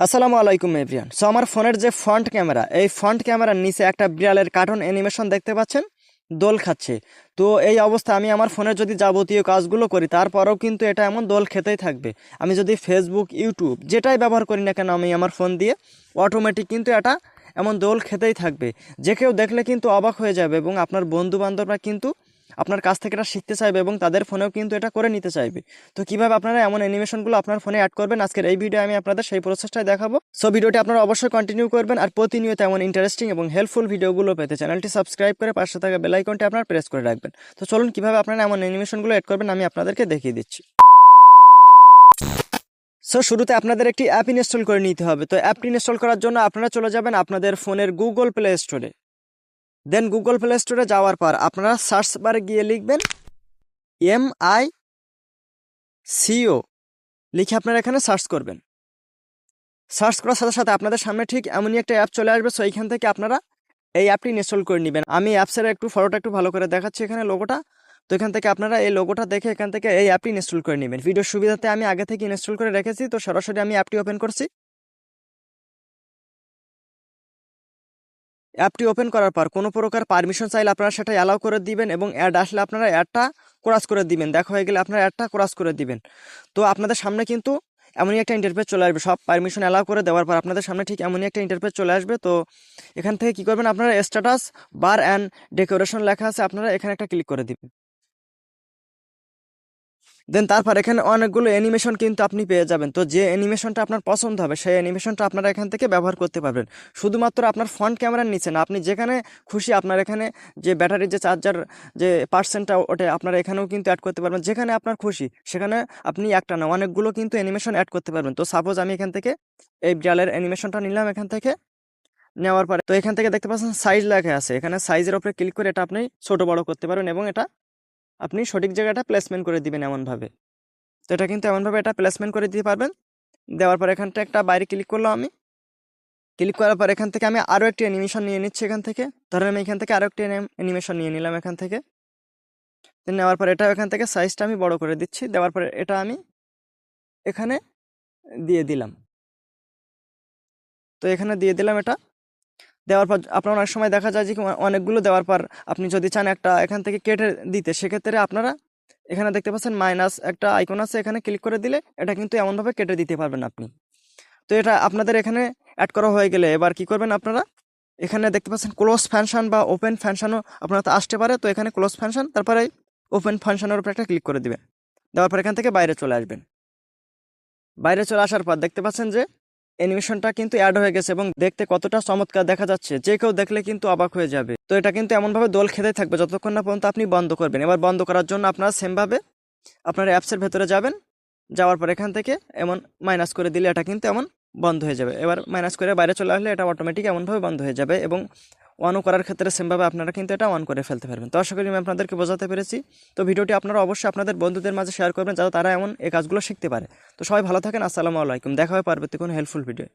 আসসালামু আলাইকুম everyone. So আমার ফোনের যে ফ্রন্ট ক্যামেরা, এই ফ্রন্ট ক্যামেরার নিচে একটা বিড়ালের কার্টুন অ্যানিমেশন দেখতে পাচ্ছেন, দোল খাচ্ছে। তো এই অবস্থা আমি আমার ফোনের যদি যাবতীয় কাজগুলো করি, তারপরেও কিন্তু এটা এমন দোল খেতেই থাকবে। আমি যদি ফেসবুক, ইউটিউব যেটাই ব্যবহার করি না কেন আমি আমার ফোন দিয়ে, অটোমেটিক কিন্তু এটা এমন দোল খেতেই থাকবে। যে কেউ দেখলে কিন্তু অবাক হয়ে যাবে এবং আপনার বন্ধু বান্ধবরা কিন্তু আপনার কাছ থেকে এটা শিখতে চাইবে এবং তাদের ফোনেও কিন্তু এটা করে নিতে চাইবে। তো কিভাবে আপনারা এমন অ্যানিমেশনগুলো আপনার ফোনে অ্যাড করবেন, আজকের এই ভিডিও আমি আপনাদের সেই প্রসেসটাই দেখাবো। সো ভিডিওটি আপনারা অবশ্যই কন্টিনিউ করবেন, আর প্রতিনিয়ত এমন ইন্টারেস্টিং এবং হেল্পফুল ভিডিওগুলো পেতে চ্যানেলটি সাবস্ক্রাইব করে পাশে থাকা বেল আইকনটি আপনারা প্রেস করে রাখবেন। তো চলুন কিভাবে আপনারা এমন অ্যানিমেশনগুলো অ্যাড করবেন আমি আপনাদেরকে দেখিয়ে দিচ্ছি। সো শুরুতে আপনাদের একটি অ্যাপ ইনস্টল করে নিতে হবে। তো অ্যাপটি ইনস্টল করার জন্য আপনারা চলে যাবেন আপনাদের ফোনের গুগল প্লে স্টোরে। দেন গুগল প্লে স্টোরে যাওয়ার পর আপনারা সার্চ বারে গিয়ে লিখবেন MICO, লিখে আপনারা এখানে সার্চ করবেন। সার্চ করার সাথে সাথে আপনাদের সামনে ঠিক এমনই একটা অ্যাপ চলে আসবে। সো এইখান থেকে আপনারা এই অ্যাপটি ইনস্টল করে নেবেন। আমি অ্যাপসের ফটোটা একটু ভালো করে দেখাচ্ছি, এখানে লোগোটা। তো এখান থেকে আপনারা এই লোগোটা দেখে এখান থেকে এই অ্যাপটি ইনস্টল করে নেবেন। ভিডিওর সুবিধাতে আমি আগে থেকে ইনস্টল করে রেখেছি, তো সরাসরি আমি অ্যাপটি ওপেন করছি। অ্যাপটি ওপেন করার পর কোনো প্রকার পারমিশন চাইলে আপনারা সেটা অ্যালাউ করে দিবেন এবং অ্যাড আসলে আপনারা অ্যাডটা ক্রস করে দিবেন। দেখা হয়ে গেলে আপনারা অ্যাডটা ক্রস করে দিবেন। তো আপনাদের সামনে কিন্তু এমনই একটা ইন্টারফেস চলে আসবে। সব পারমিশন অ্যালাউ করে দেওয়ার পর আপনাদের সামনে ঠিক এমনই একটা ইন্টারফেস চলে আসবে। তো এখান থেকে কী করবেন, আপনারা স্ট্যাটাস বার অ্যান্ড ডেকোরেশন লেখা আছে, আপনারা এখানে একটা ক্লিক করে দিবেন। দেন তারপর এখানে অনেকগুলো অ্যানিমেশন কিন্তু আপনি পেয়ে যাবেন। তো যে অ্যানিমেশনটা আপনার পছন্দ হবে সেই অ্যানিমেশনটা আপনারা এখান থেকে ব্যবহার করতে পারবেন। শুধুমাত্র আপনার ফ্রন্ট ক্যামেরার নিচে না, আপনি যেখানে খুশি আপনার এখানে যে ব্যাটারির যে চার্জার যে পার্সেন্টটা ওটা আপনারা এখানেও কিন্তু অ্যাড করতে পারবেন। যেখানে আপনার খুশি সেখানে আপনি একটা না অনেকগুলো কিন্তু অ্যানিমেশন অ্যাড করতে পারবেন। তো সাপোজ আমি এখান থেকে এই বিড়ালের অ্যানিমেশনটা নিলাম। এখান থেকে নেওয়ার পরে তো এখান থেকে দেখতে পাচ্ছেন সাইজ লেখা আছে, এখানে সাইজের উপরে ক্লিক করে এটা আপনি ছোট বড় করতে পারবেন এবং এটা আপনি সঠিক জায়গাটা প্লেসমেন্ট করে দিবেন এমনভাবে। তো এটা কিন্তু এমনভাবে এটা প্লেসমেন্ট করে দিতে পারবেন। দেওয়ার পর এখানটা একটা বাইরে ক্লিক করলাম আমি। ক্লিক করার পর এখান থেকে আমি আরও একটি অ্যানিমেশন নিয়ে নিচ্ছি। এখান থেকে ধরেন আমি এখান থেকে আরও একটি অ্যানিমেশন নিয়ে নিলাম এখান থেকে। নেওয়ার পর এটা এখান থেকে সাইজটা আমি বড় করে দিচ্ছি। দেওয়ার পরে এটা আমি এখানে দিয়ে দিলাম। তো এখানে দিয়ে দিলাম এটা। দেওয়ার পর আপনার অনেক সময় দেখা যায় যে অনেকগুলো দেওয়ার পর আপনি যদি চান একটা এখান থেকে কেটে দিতে, সেক্ষেত্রে আপনারা এখানে দেখতে পাচ্ছেন মাইনাস একটা আইকন আছে, এখানে ক্লিক করে দিলে এটা কিন্তু এমনভাবে কেটে দিতে পারবেন আপনি। তো এটা আপনাদের এখানে অ্যাড করা হয়ে গেলে এবার কি করবেন, আপনারা এখানে দেখতে পাচ্ছেন ক্লোজ ফাংশন বা ওপেন ফাংশনও আপনার আসতে পারে। তো এখানে ক্লোজ ফাংশন, তারপরে ওপেন ফাংশনের উপর একটা ক্লিক করে দিবেন। দেওয়ার পর এখান থেকে বাইরে চলে আসবেন। বাইরে চলে আসার পর দেখতে পাচ্ছেন যে অ্যানিমেশনটা কিন্তু অ্যাড হয়ে গেছে এবং দেখতে কতটা চমৎকার দেখা যাচ্ছে, যে কেউ দেখলে কিন্তু অবাক হয়ে যাবে। তো এটা কিন্তু এমনভাবে দোল খেতে থাকবে যতক্ষণ না পর্যন্ত আপনি বন্ধ করবেন। এবার বন্ধ করার জন্য আপনারা সেমভাবে আপনার অ্যাপসের ভেতরে যাবেন। যাওয়ার পর এখান থেকে এমন মাইনাস করে দিলে এটা কিন্তু এমন বন্ধ হয়ে যাবে। এবার মাইনাস করে বাইরে চলে আসলে এটা অটোমেটিক এমনভাবে বন্ধ হয়ে যাবে এবং অনও করার ক্ষেত্রে সেমভাবে আপনারা কিন্তু এটা অন করে ফেলতে পারবেন। তো আশা করি আমি আপনাদেরকে বোঝাতে পেরেছি। তো ভিডিওটি আপনারা অবশ্যই আপনাদের বন্ধুদের মাঝে শেয়ার করবেন যাতে তারা এমন এই কাজগুলো শিখতে পারে। তো সবাই ভালো থাকেন। আসসালামু আলাইকুম। দেখা হয় পরবর্তী কোনো হেল্পফুল ভিডিও।